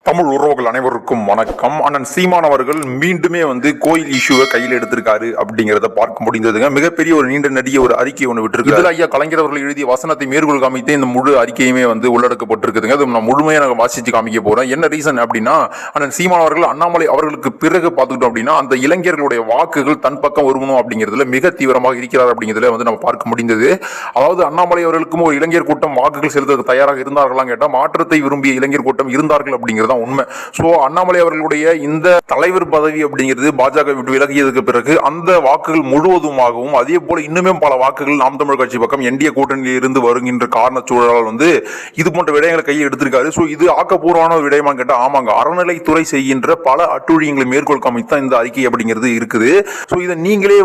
தமிழ் உறவுகள் அனைவருக்கும் வணக்கம். அண்ணன் சீமான் அவர்கள் மீண்டுமே கோயில் இஷ்யூவை கையில் எடுத்திருக்காரு அப்படிங்கறத பார்க்க முடிந்ததுங்க. மிகப்பெரிய ஒரு நீண்ட நெடிய ஒரு அறிக்கை ஒன்று விட்டுருக்கு. இதுல ஐயா கலைஞர் அவர்கள் எழுதிய வசனத்தை மேற்கோள் காமித்து இந்த முழு அறிக்கையுமே உள்ளடக்கப்பட்டிருக்குதுங்க. அது நான் முழுமையா நாங்கள் வாசிச்சு காமிக்க போறேன். என்ன ரீசன் அப்படின்னா, அண்ணன் சீமான் அவர்கள் அண்ணாமலை அவர்களுக்கு பிறகு பார்த்துக்கிட்டோம் அப்படின்னா அந்த இளைஞர்களுடைய வாக்குகள் தன் பக்கம் வருவணும் அப்படிங்கிறதுல மிக தீவிரமாக இருக்கிறார் அப்படிங்கிறதுல நம்ம பார்க்க முடிந்தது. அதாவது அண்ணாமலை அவர்களுக்கும் ஒரு இளைஞர் கூட்டம் வாக்குகள் செலுத்த தயாராக இருந்தார்களாம் கேட்டால் மாற்றத்தை விரும்பிய இளைஞர் கூட்டம் இருந்தார்கள் அப்படிங்கிறது உண்மை. சோ அண்ணாமலை அவர்களுடைய இந்த தலைவர் பதவி அப்படிங்கிறது பாஜக விட்டு விலகியதுக்கு பிறகு அந்த வாக்குகள் முழுவதுமாகவும் அதே போல இன்னுமே பல வாக்குகள் நாம் தமிழர் கட்சி பக்கம் என்டிஏ கூட்டணியில் இருந்து வருகின்ற காரண சூழலால் இது போன்ற விடயங்களை கையில் எடுத்திருக்காரு. சோ இது ஆக்கப்பூர்வமான ஒரு விடயமா கேட்டா ஆமாங்க, அறநிலைத்துறை செய்கின்ற பல அட்டுழியங்களை மேற்கோள் காமித்தான் இந்த அறிக்கை அப்படிங்கிறது இருக்குது. சோ இதை நீங்களே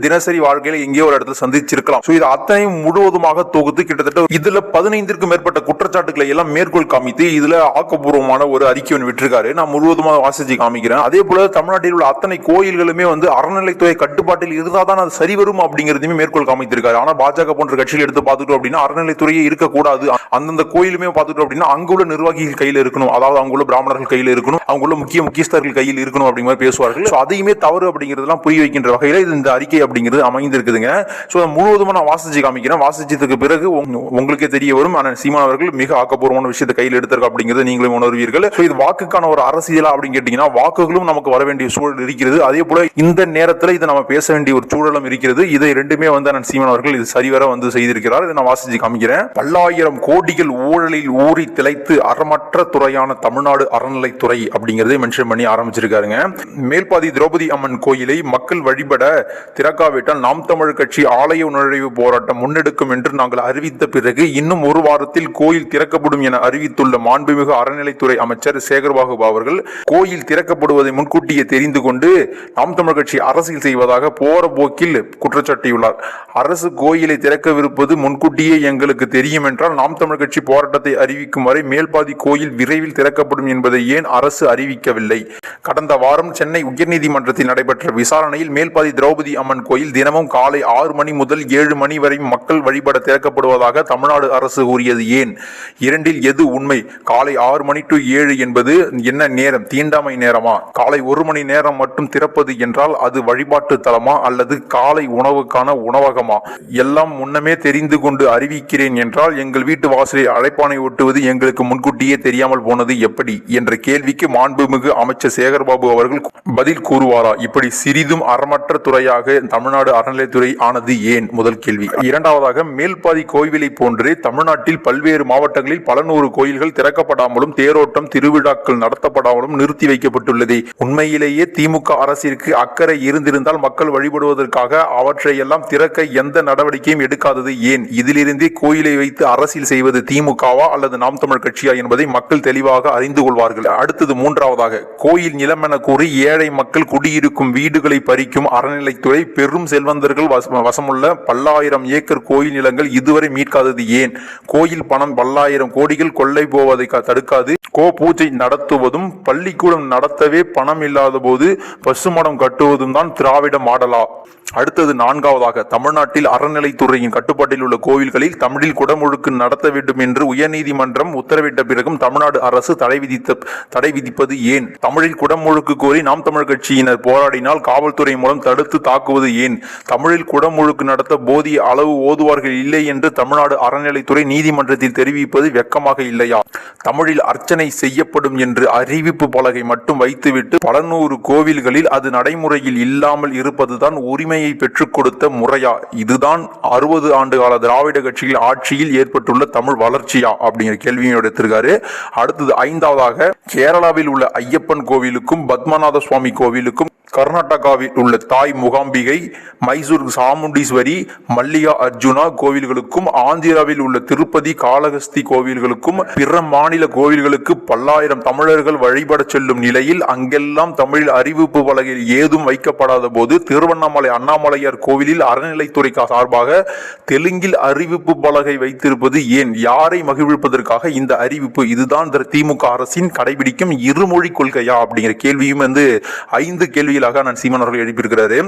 தினசரி வாழ்க்கையில எங்கேயோ ஒரு இடத்துல சந்திச்சிருக்கலாம். சோ இது அத்தனையும் முழுவதுமாக தொகுத்து கிட்டத்தட்ட இதுல 15க்கும் மேற்பட்ட குற்றச்சாட்டுகளை எல்லாம் மேற்கோள் காமித்து இதுல ஆக்கப்பூர்வமான ஒரு அறிக்கை ஒன்று விட்டிருக்காரு. நான் முழுவதுமாக வாசிச்சு காமிக்கிறேன். அதே போல தமிழ்நாட்டில் உள்ள அத்தனை கோயில்களுமே அறநிலைத்துறை கட்டுப்பாட்டில் இருந்தாதான் அது சரி வரும் அப்படிங்கிறதையுமே மேற்கோள் காமித்திருக்காரு. ஆனா பாஜக போன்ற கட்சிகள் எடுத்து பார்த்துட்டோம் அப்படின்னா அறநிலைத்துறையே இருக்கக்கூடாது, அந்தந்த கோயிலுமே பார்த்துட்டோம் அப்படின்னா அங்குள்ள நிர்வாகிகள் கையில் இருக்கணும், அதாவது அங்குள்ள பிராமணர்கள் கையில் இருக்கணும், அங்குள்ள முக்கியஸ்தர்கள் கையில் இருக்கணும் அப்படிங்கிற பேசுவார்கள். அதையுமே தவறு அப்படிங்கிறதெல்லாம் புரிய வைக்கின்ற வகையில இந்த அறிக்கை அப்படிங்கிறது அமைந்திருக்குதுங்க. முழுவதுமா நான் வாசிச்சு காமிக்கிறேன். வாசிச்சதுக்கு பிறகு உங்களுக்கே தெரிய வரும் சீமான் அவர்கள் மிக ஆக்கப்பூர்வமான விஷயத்தை கையில் எடுத்திருக்க அப்படிங்கிறது நீங்களும் உணர்வீர்கள். இது வாக்குக்கான ஒரு அரசியலா அப்படின்னு கேட்டீங்கன்னா வாக்குகளும் நமக்கு வர வேண்டிய சூழல் இருக்கிறது. அதே போல இந்த நேரத்தில் இதை நம்ம பேச வேண்டிய ஒரு சூழலும் இருக்கிறது. இதை ரெண்டுமே சீமான் அவர்கள் இது சரிவர செய்திருக்கிறார். இதை நான் வாசிச்சு காமிக்கிறேன். பல்லாயிரம் கோடிகள் ஊழலில் ஊறி திளைத்து அறமற்ற துறையான தமிழ்நாடு அறநிலைத்துறை அப்படிங்கறதை மென்ஷன் பண்ணி ஆரம்பிச்சிருக்காருங்க. மேல்பாதி திரௌபதி அம்மன் கோயிலை மக்கள் வழிபட திறக்காவிட்டால் நாம் தமிழர் கட்சி ஆலய நுழைவு போராட்டம் முன்னெடுக்கும் என்று நாங்கள் அறிவித்த பிறகு இன்னும் ஒரு வாரத்தில் கோயில் திறக்கப்படும் என அறிவித்துள்ள மாண்புமிகு அறநிலைத்துறை அமைச்சர் சேகர்பாபு அவர்கள் கோயில் திறக்கப்படுவதை முன்கூட்டியே தெரிந்து கொண்டு நாம் தமிழர் கட்சி அரசியல் செய்வதாக போற போக்கில் குற்றச்சாட்டியுள்ளார். அரசு கோயிலை திறக்கவிருப்பது முன்கூட்டியே எங்களுக்கு தெரியும் என்றால் நாம் தமிழர் கட்சி போராட்டத்தை அறிவிக்கும் வரை மேல்பாதி கோயில் விரைவில் திறக்கப்படும் என்பதை ஏன் அரசு அறிவிக்கவில்லை? கடந்த வாரம் சென்னை உயர்நீதிமன்றத்தில் நடைபெற்ற விசாரணையில் மேல்பாதி திரௌபதி அம்மன் கோயில் தினமும் காலை 6 மணி முதல் 7 மணி வரை மக்கள் வழிபட திறக்கப்படுவதாக தமிழ்நாடு அரசு கூறியது ஏன்? இரண்டில் எது உண்மை? காலை 6 மணி டு 7 என்பது என்ன நேரம்? தீண்டாமை நேரமா? காலை 1 மணி நேரம் மட்டும் திறப்பது என்றால் அது வழிபாட்டு தலமா அல்லது காலை உணவுக்கான உணவகமா? எல்லாம் முன்னமே தெரிந்து கொண்டு அறிவிக்கிறேன் என்றால் எங்கள் வீட்டு வாசலில் அழைப்பானை ஒட்டுவது எங்களுக்கு முன்கூட்டியே தெரியாமல் போனது எப்படி என்ற கேள்விக்கு மாண்புமிகு அமைச்சர் சேகர்பாபு அவர்கள் பதில் கூறுவாரா? இப்படி சிறிதும் அறமற்ற துறையாக தமிழ்நாடு அறநிலைத்துறை ஆனது ஏன்? முதல் கேள்வி. இரண்டாவதாக, மேல்பாதி கோவிலை போன்றே தமிழ்நாட்டில் பல்வேறு மாவட்டங்களில் பல நூறு கோயில்கள் திறக்கப்படாமலும் தேரோட்டம் திருவிழாக்கள் நடத்தப்படாமலும் நிறுத்தி வைக்கப்பட்டுள்ளது. உண்மையிலேயே திமுக அரசிற்கு அக்கறை இருந்திருந்தால் மக்கள் வழிபடுவதற்காக அவற்றை எல்லாம் திறக்க எந்த நடவடிக்கையும் எடுக்காதது ஏன்? இதிலிருந்தே கோயிலை வைத்து அரசியல் செய்வது திமுகவா அல்லது நாம் தமிழர் கட்சியா என்பதை மக்கள் தெளிவாக அறிந்து கொள்வார்கள். அடுத்தது மூன்றாவதாக, கோயில் நிலம் என கூறி ஏழை மக்கள் குடியிருக்கும் வீடுகளை பறிக்கும் அறநிலைத்துறை பெரும் செல்வந்தர்கள் வசமுள்ள பல்லாயிரம் ஏக்கர் கோயில் நிலங்கள் இதுவரை மீட்காதது ஏன்? கோயில் பணம் பல்லாயிரம் கோடிகள் கொள்ளை போவதை தடுக்காது. பூஜை நடத்துவதும் பள்ளிக்கூடம் நடத்தவே பணம் இல்லாத போது பசுமடம் கட்டுவதும் தான் திராவிட மாடலா? அடுத்தது நான்காவதாக, தமிழ்நாட்டில் அறநிலைத்துறையின் கட்டுப்பாட்டில் உள்ள கோவில்களில் தமிழில் குடமுழுக்கு நடத்த வேண்டும் என்று உயர்நீதிமன்றம் உத்தரவிட்ட பிறகும் தமிழ்நாடு அரசு தடை விதிப்பது ஏன்? தமிழில் குடமுழுக்கு கோரி நாம் தமிழர் கட்சியினர் போராடினால் காவல்துறை மூலம் தடுத்து தாக்குவது ஏன்? தமிழில் குடமுழுக்கு நடத்த போதிய அளவு ஓதுவார்கள் இல்லை என்று தமிழ்நாடு அறநிலைத்துறை நீதிமன்றத்தில் தெரிவிப்பது வெட்கமாக இல்லையா? தமிழில் அர்ச்சனை செய்யப்படும் என்று அறிவிப்பு பலகை மட்டும் வைத்துவிட்டு பல நூறு கோவில்களில் அது நடைமுறையில் இல்லாமல் இருப்பதுதான் உரிமையை பெற்றுக் கொடுத்த முறையா? இதுதான் 60 ஆண்டு கால திராவிட கட்சியில் ஆட்சியில் ஏற்பட்டுள்ள தமிழ் வளர்ச்சியா அப்படிங்கிற கேள்வியும் எடுத்திருக்காரு. அடுத்தது ஐந்தாவதாக, கேரளாவில் உள்ள ஐயப்பன் கோவிலுக்கும் பத்மநாத சுவாமி கோவிலுக்கும் கர்நாடகாவில் உள்ள தாய் முகாம்பிகை, மைசூர் சாமுண்டீஸ்வரி, மல்லிகா அர்ஜுனா கோவில்களுக்கும் ஆந்திராவில் உள்ள திருப்பதி காளஹஸ்தி கோவில்களுக்கும் பிற மாநில கோவில்களுக்கு பல்லாயிரம் தமிழர்கள் வழிபட செல்லும் நிலையில் அங்கெல்லாம் தமிழில் அறிவிப்பு பலகையில் ஏதும் வைக்கப்படாத போது திருவண்ணாமலை அண்ணாமலையார் கோவிலில் அறநிலைத்துறை சார்பாக தெலுங்கில் அறிவிப்பு பலகை வைத்திருப்பது ஏன்? யாரை மகிழ்விப்பதற்காக இந்த அறிவிப்பு? இதுதான் திமுக அரசின் கடைபிடிக்கும் இருமொழி கொள்கையா அப்படிங்கிற கேள்வியும் 5 கேள்விகள் கோயிலாக அண்ணன் சீமான் அவர்கள் எழுப்பியிருக்கிறாரு.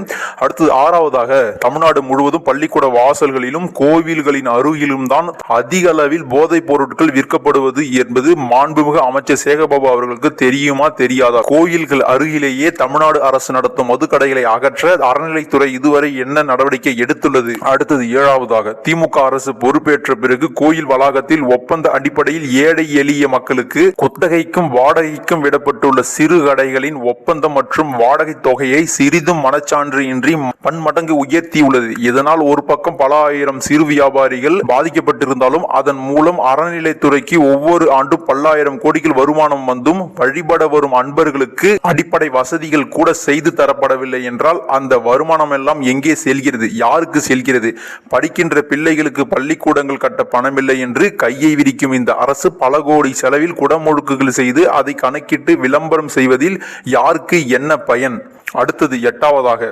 அடுத்தது ஆறாவதாக, தமிழ்நாடு முழுவதும் பள்ளிக்கூட வாசல்களிலும் கோவில்களின் அருகிலும் தான் அதிக அளவில் போதைப் பொருட்கள் விற்கப்படுவது என்பது மாண்புமிகு அமைச்சர் சேகர்பாபு அவர்களுக்கு தெரியுமா தெரியாதா? கோயில்கள் அருகிலேயே தமிழ்நாடு அரசு நடத்தும் மதுக்கடைகளை அகற்ற அறநிலைத்துறை இதுவரை என்ன நடவடிக்கை எடுத்துள்ளது? அடுத்தது ஏழாவதாக, திமுக அரசு பொறுப்பேற்ற பிறகு கோயில் வளாகத்தில் ஒப்பந்த அடிப்படையில் ஏழை எளிய மக்களுக்கு குத்தகைக்கும் வாடகைக்கும் விடப்பட்டுள்ள சிறு கடைகளின் ஒப்பந்தம் மற்றும் வாடகை தொகையை சிறிதும் மனச்சான்று இன்றி பன்மடங்கு உயர்த்தியுள்ளது. இதனால் ஒரு பக்கம் பல ஆயிரம் சிறு வியாபாரிகள் பாதிக்கப்பட்டிருந்தாலும் அதன் மூலம் அறநிலைத்துறைக்கு ஒவ்வொரு ஆண்டும் பல்லாயிரம் கோடிகள் வருமானம் வந்தும் வழிபட வரும் அன்பர்களுக்கு அடிப்படை வசதிகள் கூட செய்து தரப்படவில்லை என்றால் அந்த வருமானம் எல்லாம் எங்கே செல்கிறது? யாருக்கு செல்கிறது? படிக்கின்ற பிள்ளைகளுக்கு பள்ளிக்கூடங்கள் கட்ட பணமில்லை என்று கையை விரிக்கும் இந்த அரசு பல கோடி செலவில் குடமுழுக்குகள் செய்து அதை கணக்கிட்டு விளம்பரம் செய்வதில் யாருக்கு என்ன பயன்? அடுத்தது எட்டாவதாக,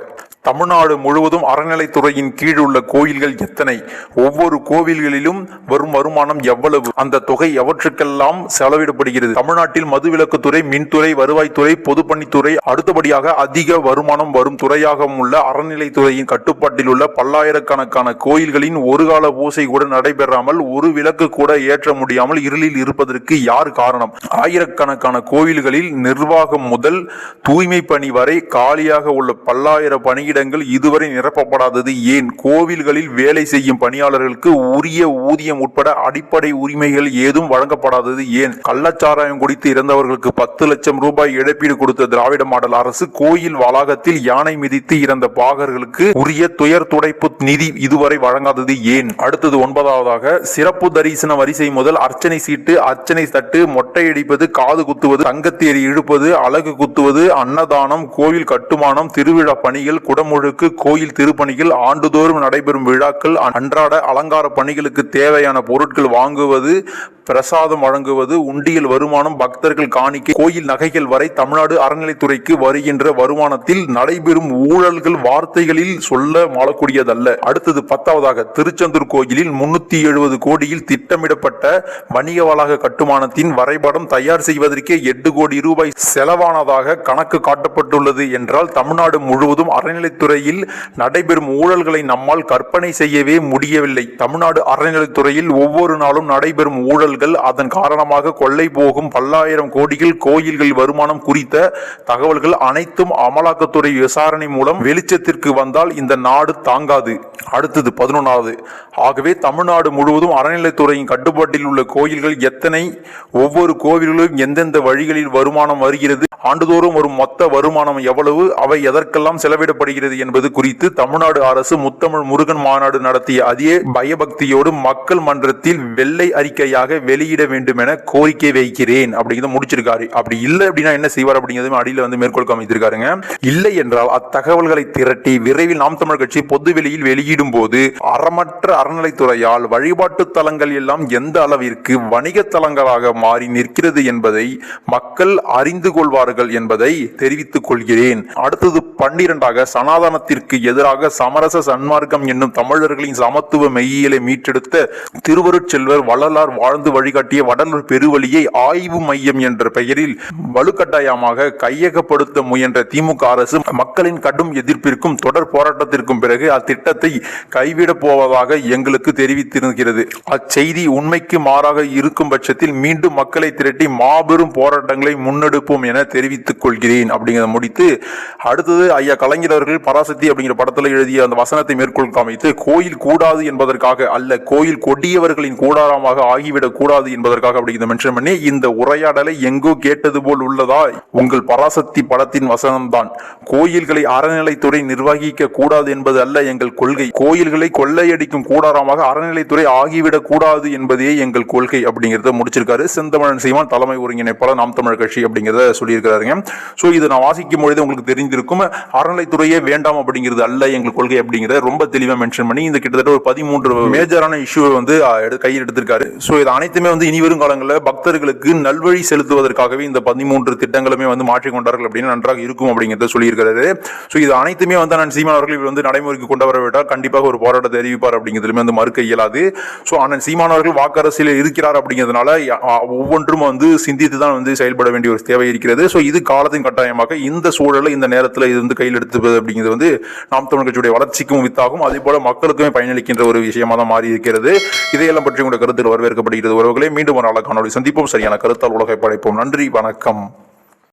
தமிழ்நாடு முழுவதும் அறநிலைத்துறையின் கீழ் உள்ள கோயில்கள் எத்தனை? ஒவ்வொரு கோவில்களிலும் வரும் வருமானம் எவ்வளவு? அந்த தொகை எவற்றுக்கெல்லாம் செலவிடப்படுகிறது? தமிழ்நாட்டில் மதுவிலக்குத்துறை, மின்துறை, வருவாய்த்துறை, பொதுப்பணித்துறை அடுத்தபடியாக அதிக வருமானம் வரும் துறையாக உள்ள அறநிலைத்துறையின் கட்டுப்பாட்டில் உள்ள பல்லாயிரக்கணக்கான கோயில்களின் ஒரு கால பூசை கூட நடைபெறாமல் ஒரு விளக்கு கூட ஏற்ற முடியாமல் இருளில் இருப்பதற்கு யார் காரணம்? ஆயிரக்கணக்கான கோவில்களில் நிர்வாகம் முதல் தூய்மை பணி வரை காலியாக உள்ள பல்லாயிரம் பணி இதுவரை நிரப்பப்படாதது ஏன்? கோவில்களில் வேலை செய்யும் பணியாளர்களுக்கு உரிய ஊதியம் உட்பட அடிப்படை உரிமைகள் ஏதும் வழங்கப்படாதது ஏன்? கள்ளச்சாராயம் குடித்து இறந்தவர்களுக்கு 10 லட்சம் ரூபாய் இழப்பீடு கொடுத்த திராவிட மாடல் அரசு கோயில் வளாகத்தில் யானை மிதித்து இறந்த பாகர்களுக்கு உரிய துயர் துடைப்பு நிதி இதுவரை வழங்காதது ஏன்? அடுத்தது ஒன்பதாவதாக, சிறப்பு தரிசன வரிசை முதல் அர்ச்சனை சீட்டு, அர்ச்சனை தட்டு, மொட்டையடிப்பது, காது குத்துவது, தங்கத்தேரி இழுப்பது, அலகு குத்துவது, அன்னதானம், கோவில் கட்டுமானம், திருவிழா பணிகள், முழுக்கு, கோயில் திருப்பணிகள், ஆண்டுதோறும் நடைபெறும் விழாக்கள், அன்றாட அலங்கார பணிகளுக்கு தேவையான பொருட்கள் வாங்குவது, பிரசாதம் வழங்குவது, உண்டியல் வருமானம், பக்தர்கள் காணிக்கை, கோயில் நகைகள் வரை தமிழ்நாடு அறநிலைத்துறைக்கு வருகின்ற வருமானத்தில் நடைபெறும் ஊழல்கள் வார்த்தைகளில் சொல்ல மாளக்கூடியதல்ல. அடுத்தது பத்தாவதாக, திருச்செந்தூர் கோயிலில் 370 கோடியில் திட்டமிடப்பட்ட வணிக வளாக கட்டுமானத்தின் வரைபடம் தயார் செய்வதற்கே 8 கோடி ரூபாய் செலவானதாக கணக்கு காட்டப்பட்டுள்ளது என்றால் தமிழ்நாடு முழுவதும் அறநிலைத்துறையில் நடைபெறும் ஊழல்களை நம்மால் கற்பனை செய்யவே முடியவில்லை. தமிழ்நாடு அறநிலைத்துறையில் ஒவ்வொரு நாளும் நடைபெறும் ஊழல்கள், அதன் காரணமாக கொள்ளை போகும் பல்லாயிரம் கோடிகள் கோயில்கள் வருமானம் குறித்த தகவல்கள் அனைத்தும் அமலாக்கத்துறை விசாரணை மூலம் வெளிச்சத்திற்கு வந்தால் இந்த நாடு தாங்காது. அடுத்தது 11வது, ஆகவே தமிழ்நாடு முழுவதும் அறநிலைத்துறையின் கட்டுப்பாட்டில் உள்ள கோயில்கள் எத்தனை? ஒவ்வொரு கோவில்களும் எந்தெந்த வழிகளில் வருமானம் வருகிறது? ஆண்டுதோறும் வரும் மொத்த வருமானம் எவ்வளவு? அவை எதற்கெல்லாம் செலவிடப்படுகிறது என்பது குறித்து தமிழ்நாடு அரசு முத்தமிழ் முருகன் மாநாடு நடத்திய அதே பயபக்தியோடு மக்கள் மன்றத்தில் வெள்ளை அறிக்கையாக வெளியிட வேண்டும் என கோரிக்கை வைக்கிறேன் அப்படிங்கிறத முடிச்சிருக்காரு. அப்படி இல்லை அப்படின்னா என்ன செய்வார் அப்படிங்கிறது அடியில் மேற்கோள் காமித்திருக்காருங்க. இல்லை என்றால் அத்தகவல்களை திரட்டி விரைவில் நாம் தமிழ் கட்சி பொதுவெளியில் வெளியிடும் போது அறமற்ற அறநிலைத்துறையால் வழிபாட்டு தலங்கள் எல்லாம் எந்த அளவிற்கு வணிக தலங்களாக மாறி நிற்கிறது என்பதை மக்கள் அறிந்து கொள்வார்கள் என்பதை தெரிவித்துக் கொள்கிறேன். அடுத்தது 12ஆக, சனாதனத்திற்கு எதிராக சமரச சன்மார்க்கம் என்னும் தமிழர்களின் சமத்துவ மெய்யியலை மீட்டெடுத்த திருவருட்செல்வர் வள்ளலார் வாழ்ந்து வழிகாட்டிய வடலூர் பெருவழியை ஆய்வு மையம் என்ற பெயரில் வலுக்கட்டாயமாக கையகப்படுத்த முயன்ற திமுக அரசு மக்களின் கடும் எதிர்ப்பிற்கும் தொடர் போராட்டத்திற்கும் பிறகு அத்திட்டத்தை கைவிடப் போவதாக எங்களுக்கு தெரிவித்திருக்கிறது. அச்செய்தி உண்மைக்கு மாறாக இருக்கும் பட்சத்தில் மீண்டும் மக்களை திரட்டி மாபெரும் போராட்டங்களை முன்னெடுப்போம் என தெரிவித்துக் கொள்கிறேன் அப்படிங்கிறத முடித்து, அடுத்தது ஐயா கலைஞர் அவர்கள் பராசக்தி அப்படிங்கிற படத்தில் எழுதிய அந்த வசனத்தை மேற்கோள் காமித்து, கோயில் கூடாது என்பதற்காக அல்ல, கோயில் கொடியவர்களின் கூடாரமாக ஆகிவிடக் கூடாது என்பதற்காக அப்படிங்கிறத மென்ஷன் பண்ணி, இந்த உரையாடலை எங்கோ கேட்டது போல் உள்ளதா? உங்கள் பராசக்தி படத்தின் வசனம் தான். கோயில்களை அறநிலைத்துறை நிர்வகிக்க கூடாது என்பது அல்ல எங்கள் கொள்கை. கோயில்களை கொள்ளையடிக்கும் கூடாரமாக அறநிலைத்துறை ஆகிவிடக் கூடாது என்பதே எங்கள் கொள்கை அப்படிங்கிறத முடிச்சிருக்காரு செந்தமிழன் சீமான், தலைமை ஒருங்கிணைப்பாளர் நாம் தமிழர் கட்சி அப்படிங்கிறத சொல்லியிருக்கிறாருங்க. ஸோ இதை நான் வாசிக்கும் பொழுது உங்களுக்கு தெரிந்திருக்கும், அறநிலைத்துறையை வேண்டாம் அப்படிங்கிறது அல்ல எங்கள் கொள்கை அப்படிங்கிறத ரொம்ப தெளிவாக மென்ஷன் பண்ணி இந்த கிட்டத்தட்ட ஒரு 13 மேஜரான இஷ்யூவை வந்து கையில் எடுத்திருக்காரு. ஸோ இது அனைத்துமே வந்து இனி வரும் காலங்களில் பக்தர்களுக்கு நல்வழி செலுத்துவதற்காகவே இந்த 13 திட்டங்களுமே வந்து மாற்றிக்கொண்டார்கள் அப்படின்னு நன்றாக இருக்கும் அப்படிங்கிறத சொல்லியிருக்கிறாரு. ஸோ இது அனைத்துமே வந்து அண்ணன் சீமான் அவர்கள் இவர் வந்து நடைமுறைக்கு கொண்டு வரவிட்டால் கண்டிப்பாக ஒரு போராட்டத்தை அறிவிப்பார் அப்படிங்கிறதுலுமே வந்து மறுக்க இயலாது. ஸோ அண்ணன் சீமான் அவர்கள் வாக்கரசில் இருக்கிறார் அப்படிங்கிறதுனால ஒவ்வொன்றும் வந்து சிந்தித்து தான் வந்து செயல்பட வேண்டிய ஒரு தேவை இருக்கிறது. ஸோ இது காலத்தின் கட்டாயமாக இந்த சூழலில் இந்த நேரத்தில் இது வந்து கையில் எடுத்துப்பது அப்படிங்கிறது வந்து நாம் தமிழர் கட்சியுடைய வளர்ச்சிக்கும் வித்தாகும், அதே போல மக்களுக்குமே பயனளிக்கின்ற ஒரு விஷயமா தான் மாறி இருக்கிறது. இதையெல்லாம் பற்றி உங்களுடைய கருத்தில் வரவேற்கப்படுகிறது. உறவுகளை மீண்டும் ஒரு நாள் காணொலி சந்திப்போம். சரியான கருத்தால் உலகை படைப்போம். நன்றி, வணக்கம்.